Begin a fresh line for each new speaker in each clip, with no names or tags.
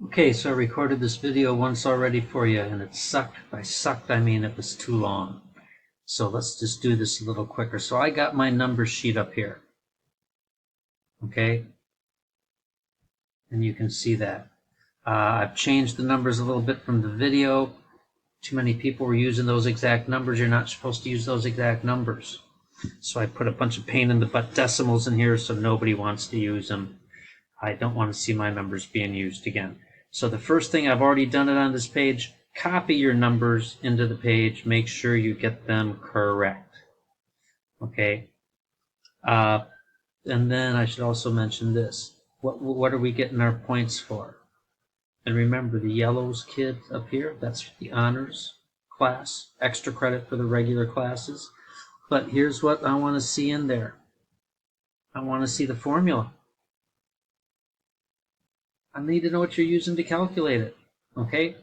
Okay, so I recorded this video once already for you, and it sucked. By sucked, I mean it was too long. So let's just do this a little quicker. So I got my number sheet up here. Okay, and you can see that. I've changed the numbers a little bit from the video. Too many people were using those exact numbers. You're not supposed to use those exact numbers. So I put a bunch of pain in the butt decimals in here so nobody wants to use them. I don't want to see my numbers being used again. So the first thing, I've already done it on this page, copy your numbers into the page, make sure you get them correct. Okay. And then I should also mention this. What are we getting our points for? And remember, the yellows kid up here, that's the honors class, extra credit for the regular classes. But here's what I want to see in there. I want to see the formula. I need to know what you're using to calculate it. Okay?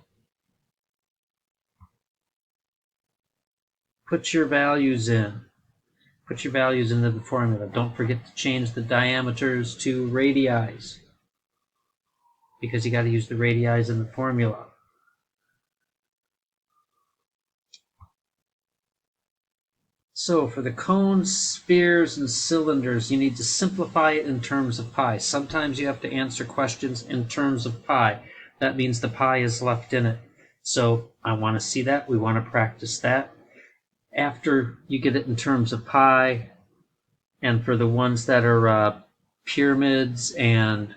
Put your values in. Put your values into the formula. Don't forget to change the diameters to radii, because you got to use the radii in the formula. So for the cones, spheres, and cylinders, you need to simplify it in terms of pi. Sometimes you have to answer questions in terms of pi. That means the pi is left in it. So I want to see that. We want to practice that. After you get it in terms of pi, and for the ones that are pyramids and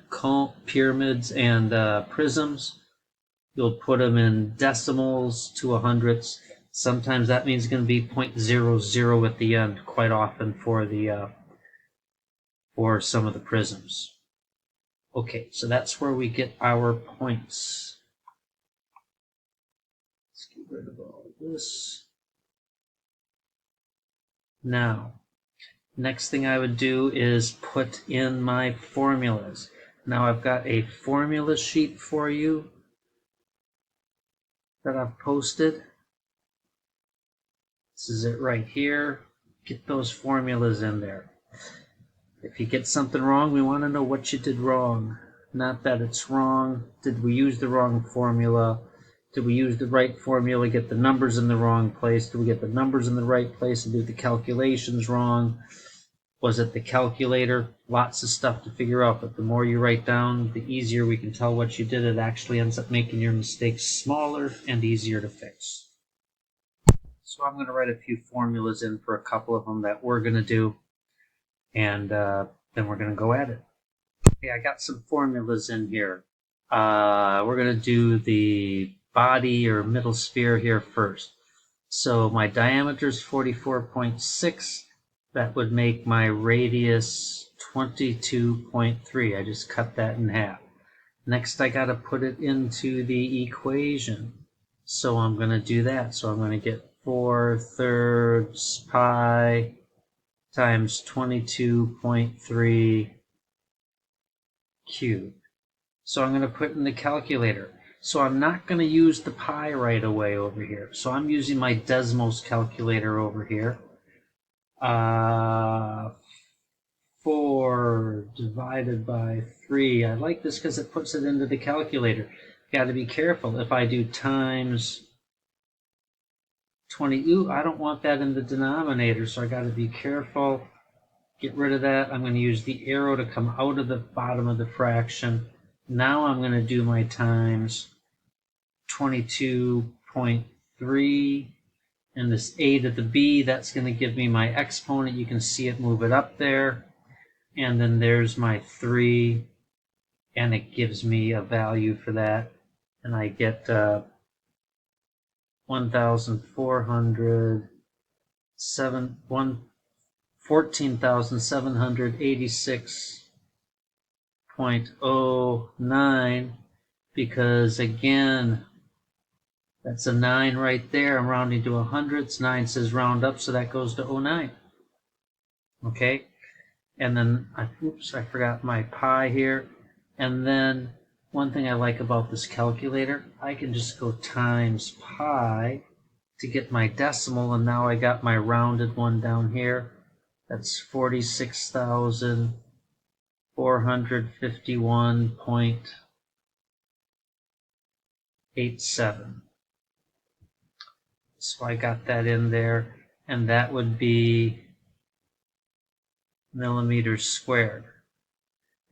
prisms, you'll put them in decimals to hundredths. Sometimes that means it's going to be 0.00 at the end, quite often for the for some of the prisms. Okay, so that's where we get our points. Let's get rid of all this. Now, next thing I would do is put in my formulas. Now I've got a formula sheet for you that I've posted. This is it right here. Get those formulas in there. If you get something wrong, we want to know what you did wrong. Not that it's wrong. Did we use the wrong formula? Did we use the right formula, get the numbers in the wrong place? Did we get the numbers in the right place and do the calculations wrong? Was it the calculator? Lots of stuff to figure out, but the more you write down, the easier we can tell what you did. It actually ends up making your mistakes smaller and easier to fix. So I'm going to write a few formulas in for a couple of them that we're going to do, and then we're going to go at it. Okay, I got some formulas in here. We're going to do the body or middle sphere here first. So my diameter is 44.6. That would make my radius 22.3. I just cut that in half. Next, I got to put it into the equation. So I'm going to do that. So I'm going to get 4/3 pi times 22.3 cubed. So I'm going to put in the calculator. So I'm not going to use the pi right away over here. So I'm using my Desmos calculator over here. 4 divided by 3. I like this because it puts it into the calculator. Got to be careful. If I do times 20, I don't want that in the denominator, so I got to be careful. Get rid of that. I'm going to use the arrow to come out of the bottom of the fraction. Now I'm going to do my times 22.3, and this a to the b, that's going to give me my exponent. You can see it, move it up there, and then there's my 3, and it gives me a value for that, and I get 14,786.09, because again, that's a 9 right there. I'm rounding to hundredths. 9 says round up, so that goes to 09. Okay, and then I forgot my pi here. And then one thing I like about this calculator, I can just go times pi to get my decimal, and now I got my rounded one down here. That's 46,451. 0.87. So I got that in there, and that would be millimeters squared.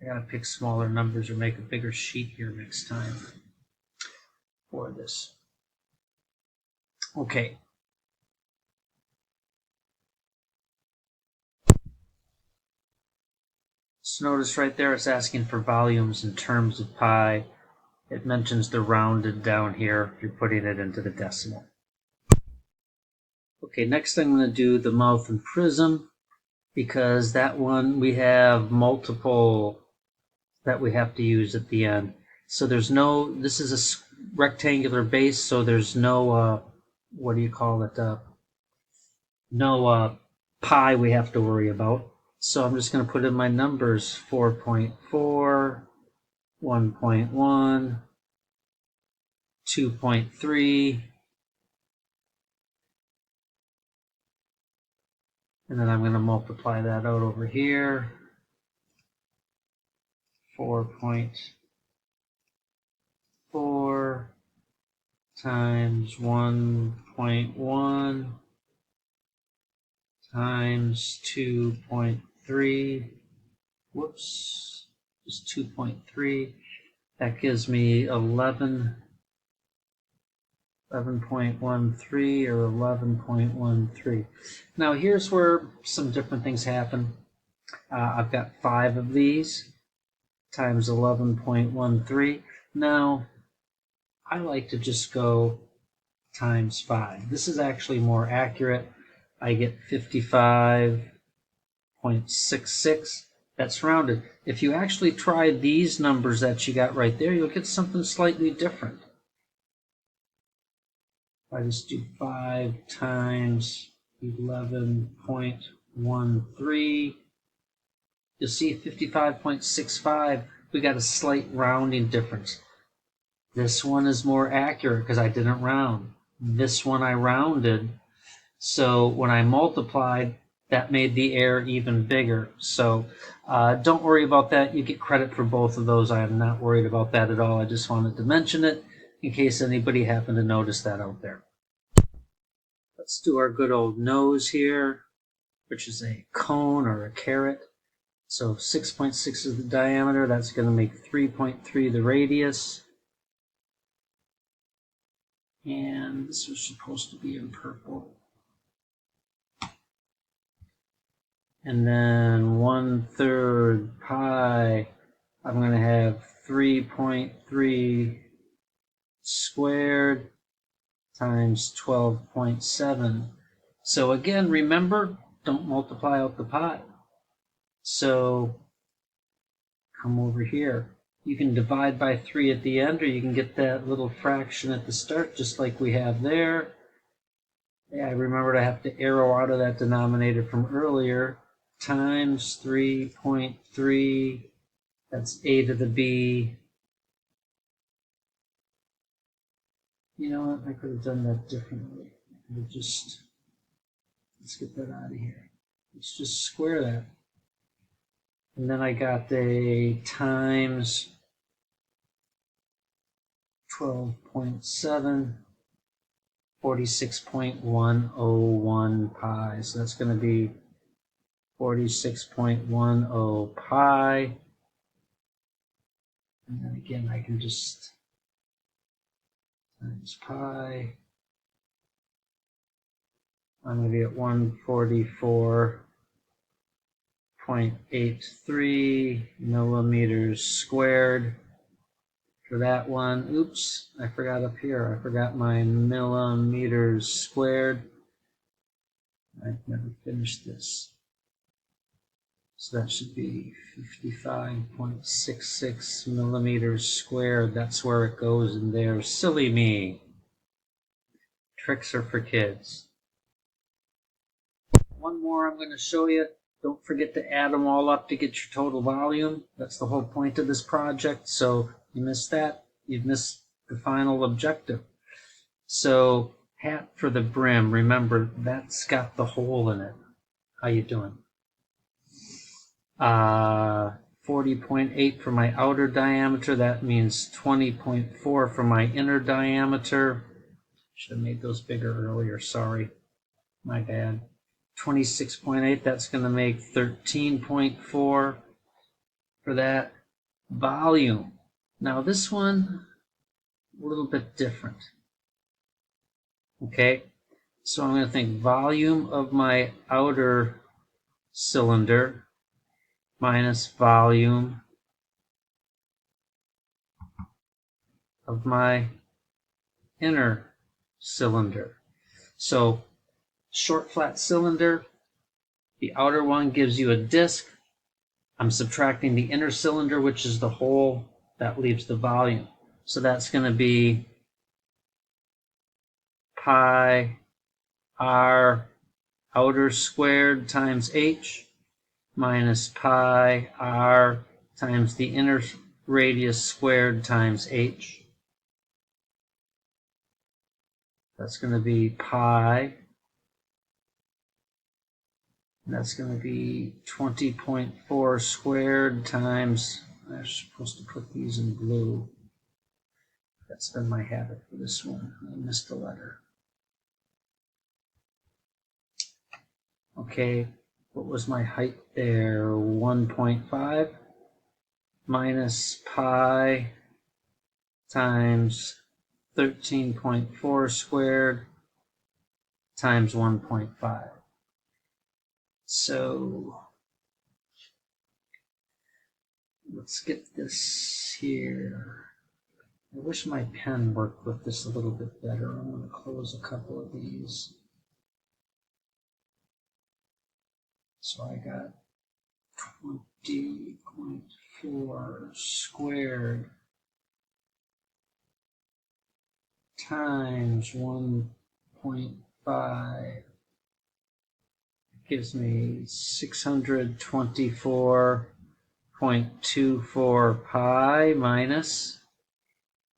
I gotta pick smaller numbers or make a bigger sheet here next time for this. Okay. So notice right there it's asking for volumes in terms of pi. It mentions the rounded down here if you're putting it into the decimal. Okay, next I'm going to do the mouth and prism, because that one we have multiple that we have to use at the end. So there's no, this is a rectangular base, so there's no, what do you call it, no pi we have to worry about. So I'm just going to put in my numbers, 4.4, 1.1, 2.3, and then I'm going to multiply that out over here. 4.4 times 1.1 times 2.3. Whoops, just 2.3. That gives me 11.13 or 11.13. Now here's where some different things happen. I've got 5 of these times 11.13. Now I like to just go times 5. This is actually more accurate. I get 55.66. That's rounded. If you actually try these numbers that you got right there, you'll get something slightly different. If I just do 5 times 11.13, you'll see 55.65. We got a slight rounding difference. This one is more accurate because I didn't round. This one I rounded. So when I multiplied, that made the error even bigger. So don't worry about that. You get credit for both of those. I am not worried about that at all. I just wanted to mention it in case anybody happened to notice that out there. Let's do our good old nose here, which is a cone or a carrot. So 6.6 is the diameter. That's going to make 3.3 the radius. And this was supposed to be in purple. And then 1/3 pi, I'm going to have 3.3 squared times 12.7. So again, remember, don't multiply out the pi. So come over here. You can divide by 3 at the end, or you can get that little fraction at the start, just like we have there. Yeah, I remembered I have to arrow out of that denominator from earlier. Times 3.3, that's a to the b. You know what, I could have done that differently. I could have just, let's get that out of here. Let's just square that. And then I got a times 12.7, 46.101 pi. So that's going to be 46.10 pi. And then again, I can just times pi. I'm going to be at 144.83 millimeters squared for that one. Oops, I forgot up here. I forgot my millimeters squared. I've never finished this. So that should be 55.66 millimeters squared. That's where it goes in there. Silly me. Tricks are for kids. One more I'm going to show you. Don't forget to add them all up to get your total volume. That's the whole point of this project. So you miss that, you've missed the final objective. So hat for the brim. Remember, that's got the hole in it. How you doing? 40.8 for my outer diameter. That means 20.4 for my inner diameter. Should have made those bigger earlier, sorry. My bad. 26.8, that's going to make 13.4 for that. Volume. Now this one, a little bit different. Okay, so I'm going to think volume of my outer cylinder minus volume of my inner cylinder. So short flat cylinder, the outer one gives you a disc. I'm subtracting the inner cylinder, which is the hole, that leaves the volume. So that's going to be pi r outer squared times h minus pi r times the inner radius squared times h. That's going to be pi. That's going to be 20.4 squared times, I'm supposed to put these in blue. That's been my habit for this one. I missed a letter. Okay, what was my height there? 1.5 minus pi times 13.4 squared times 1.5. So let's get this here. I wish my pen worked with this a little bit better. I'm going to close a couple of these. So I got 20.4 squared times 1.5 gives me 624.24 pi minus,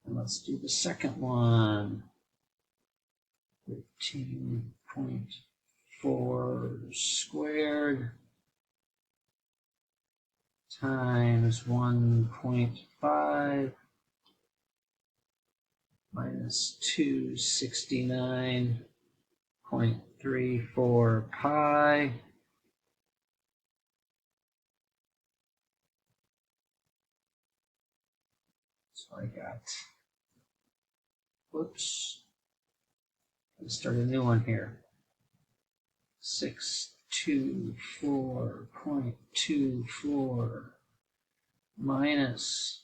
and let's do the second one, 13.4 squared times 1.5 minus 269.34 pi. So I got, whoops, let's start a new one here. 624.24 minus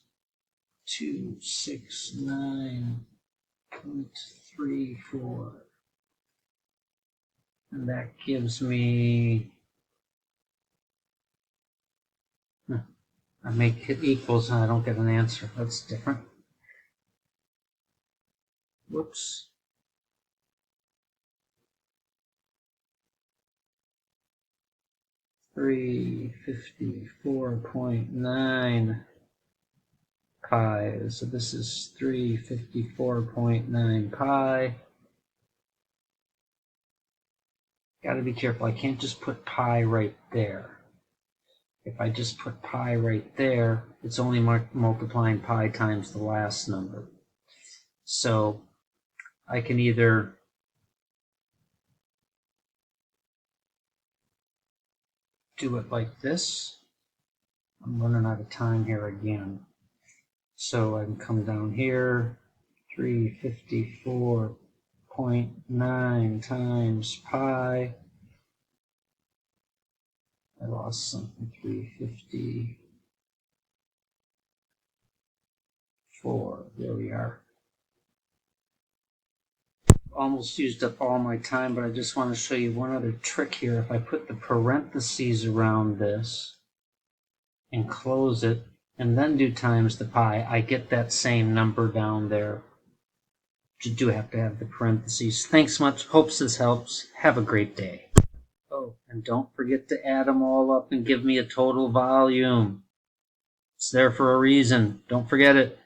269.34, and that gives me, I make it equals and I don't get an answer. That's different. Whoops. $354.9 pi. So this is 354.9 pi. Got to be careful. I can't just put pi right there. If I just put pi right there, it's only multiplying pi times the last number. So I can either do it like this. I'm running out of time here again. So I can come down here, 354.9 times pi. I lost something, 354. There we are. Almost used up all my time, but I just want to show you one other trick here. If I put the parentheses around this and close it, and then do times the pi, I get that same number down there. You do have to have the parentheses. Thanks much. Hopes this helps. Have a great day. Oh, and don't forget to add them all up and give me a total volume. It's there for a reason. Don't forget it.